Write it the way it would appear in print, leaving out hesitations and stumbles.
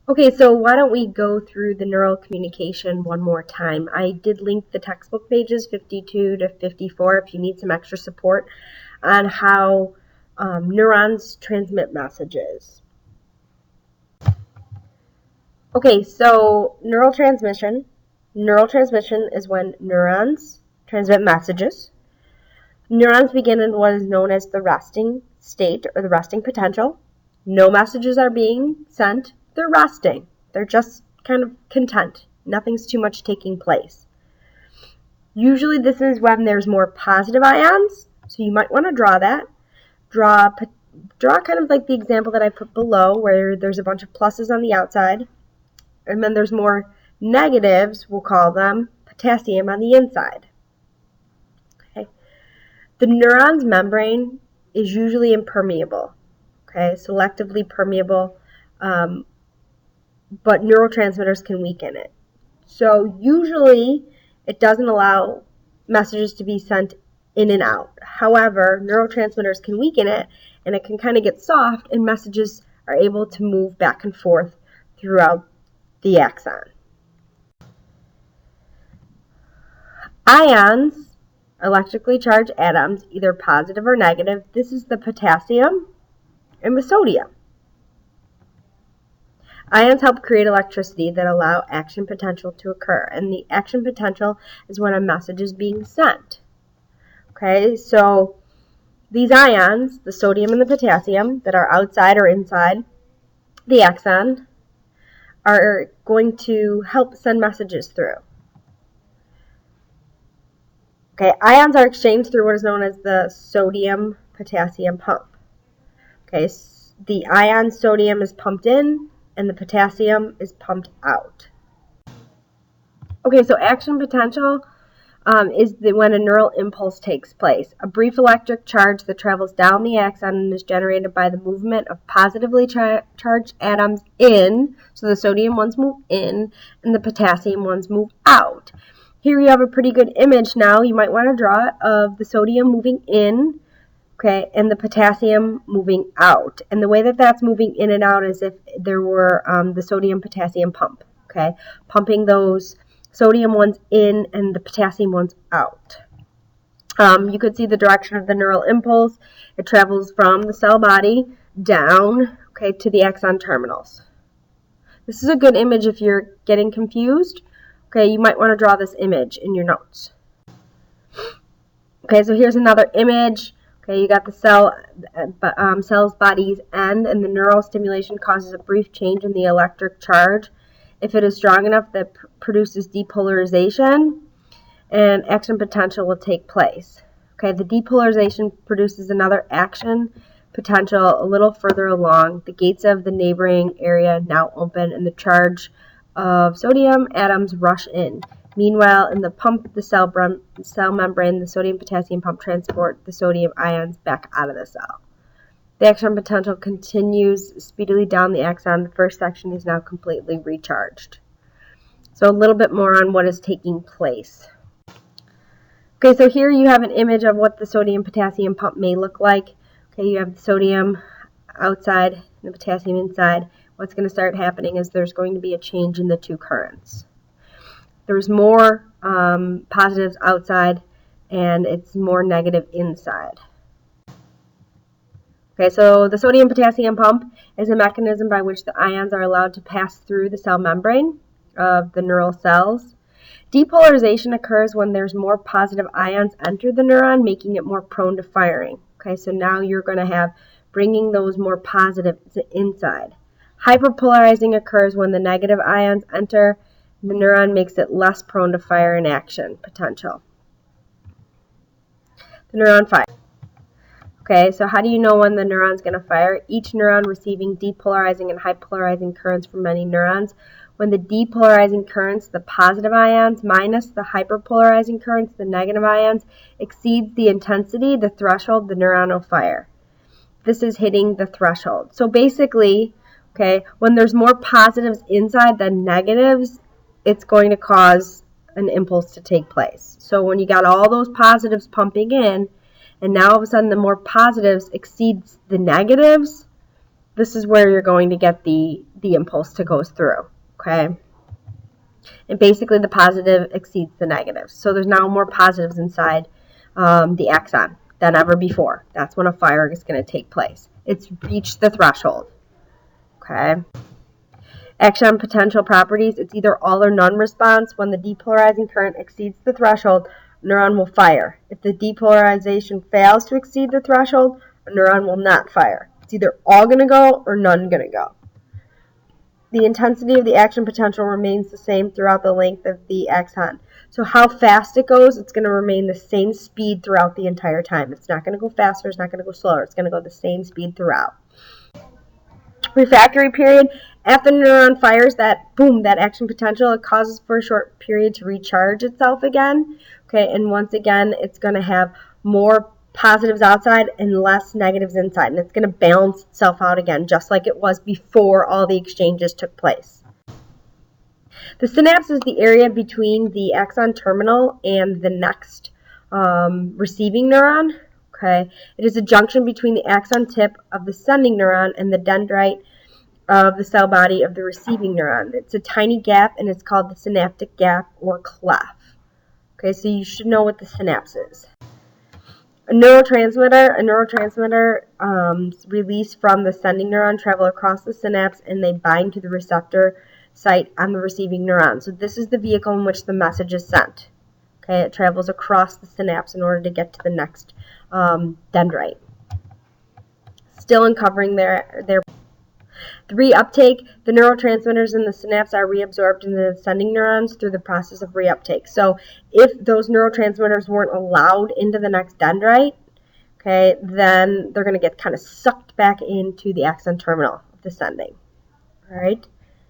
Okay, so why don't we go through the neural communication one more time. I did link the textbook pages 52 to 54 if you need some extra support on how neurons transmit messages. Okay, so neural transmission. Neural transmission is when neurons transmit messages. Neurons begin in what is known as the resting state or the resting potential. No messages are being sent. They're resting. They're just kind of content. Nothing's too much taking place. Usually this is when there's more positive ions, so you might want to draw that. Draw kind of like the example that I put below where there's a bunch of pluses on the outside, and then there's more negatives, we'll call them potassium, on the inside. Okay. The neuron's membrane is usually impermeable, okay, selectively permeable, but neurotransmitters can weaken it. So usually it doesn't allow messages to be sent in and out. However, neurotransmitters can weaken it, and it can kind of get soft, and messages are able to move back and forth throughout the axon. Ions, electrically charged atoms, either positive or negative. This is the potassium and the sodium. Ions help create electricity that allow action potential to occur, and the action potential is when a message is being sent. Okay, so these ions, the sodium and the potassium that are outside or inside the axon, are going to help send messages through. Okay, ions are exchanged through what is known as the sodium-potassium pump. Okay, the ion sodium is pumped in, and the potassium is pumped out. Okay, so action potential is when a neural impulse takes place. A brief electric charge that travels down the axon and is generated by the movement of positively charged atoms in, so the sodium ones move in, and the potassium ones move out. Here you have a pretty good image now. You might want to draw it of the sodium moving in, okay, and the potassium moving out. And the way that that's moving in and out is if there were the sodium-potassium pump, okay, pumping those sodium ones in and the potassium ones out. You could see the direction of the neural impulse. It travels from the cell body down, okay, to the axon terminals. This is a good image if you're getting confused. Okay, you might want to draw this image in your notes. Okay, so here's another image. Okay, you got the cell's body's end, and the neural stimulation causes a brief change in the electric charge. If it is strong enough, that produces depolarization, and action potential will take place. Okay, the depolarization produces another action potential a little further along. The gates of the neighboring area now open, and the charge of sodium atoms rush in. Meanwhile, in the pump, the cell membrane, the sodium-potassium pump transport the sodium ions back out of the cell. The action potential continues speedily down the axon. The first section is now completely recharged. So a little bit more on what is taking place. Okay, so here you have an image of what the sodium-potassium pump may look like. Okay, you have the sodium outside and the potassium inside. What's going to start happening is there's going to be a change in the two currents. There's more positives outside, and it's more negative inside. Okay, so the sodium-potassium pump is a mechanism by which the ions are allowed to pass through the cell membrane of the neural cells. Depolarization occurs when there's more positive ions enter the neuron, making it more prone to firing. Okay, so now you're going to have bringing those more positives inside. Hyperpolarizing occurs when the negative ions enter. The neuron makes it less prone to fire and action potential. The neuron fires. Okay, so how do you know when the neuron's going to fire? Each neuron receiving depolarizing and hypolarizing currents from many neurons. When the depolarizing currents, the positive ions, minus the hyperpolarizing currents, the negative ions, exceeds the intensity, the threshold, the neuron will fire. This is hitting the threshold. So basically, okay, when there's more positives inside than negatives, it's going to cause an impulse to take place. So when you got all those positives pumping in, and now all of a sudden the more positives exceeds the negatives, this is where you're going to get the the impulse to go through, okay? And basically the positive exceeds the negative. So there's now more positives inside the axon than ever before. That's when a fire is going to take place. It's reached the threshold, okay? Axon potential properties, it's either all or none response. When the depolarizing current exceeds the threshold, a neuron will fire. If the depolarization fails to exceed the threshold, a neuron will not fire. It's either all going to go or none going to go. The intensity of the action potential remains the same throughout the length of the axon. So how fast it goes, it's going to remain the same speed throughout the entire time. It's not going to go faster, it's not going to go slower. It's going to go the same speed throughout. Refractory period, after the neuron fires that action potential, it causes for a short period to recharge itself again. Okay, and once again, it's going to have more positives outside and less negatives inside, and it's going to balance itself out again, just like it was before all the exchanges took place. The synapse is the area between the axon terminal and the next receiving neuron. Okay, it is a junction between the axon tip of the sending neuron and the dendrite of the cell body of the receiving neuron. It's a tiny gap, and it's called the synaptic gap or cleft. Okay, so you should know what the synapse is. A neurotransmitter released from the sending neuron travel across the synapse, and they bind to the receptor site on the receiving neuron. So this is the vehicle in which the message is sent. Okay, it travels across the synapse in order to get to the next dendrite. Still uncovering their the reuptake, the neurotransmitters in the synapse are reabsorbed in the sending neurons through the process of reuptake. So if those neurotransmitters weren't allowed into the next dendrite, okay, then they're going to get kind of sucked back into the axon terminal of the sending. All right.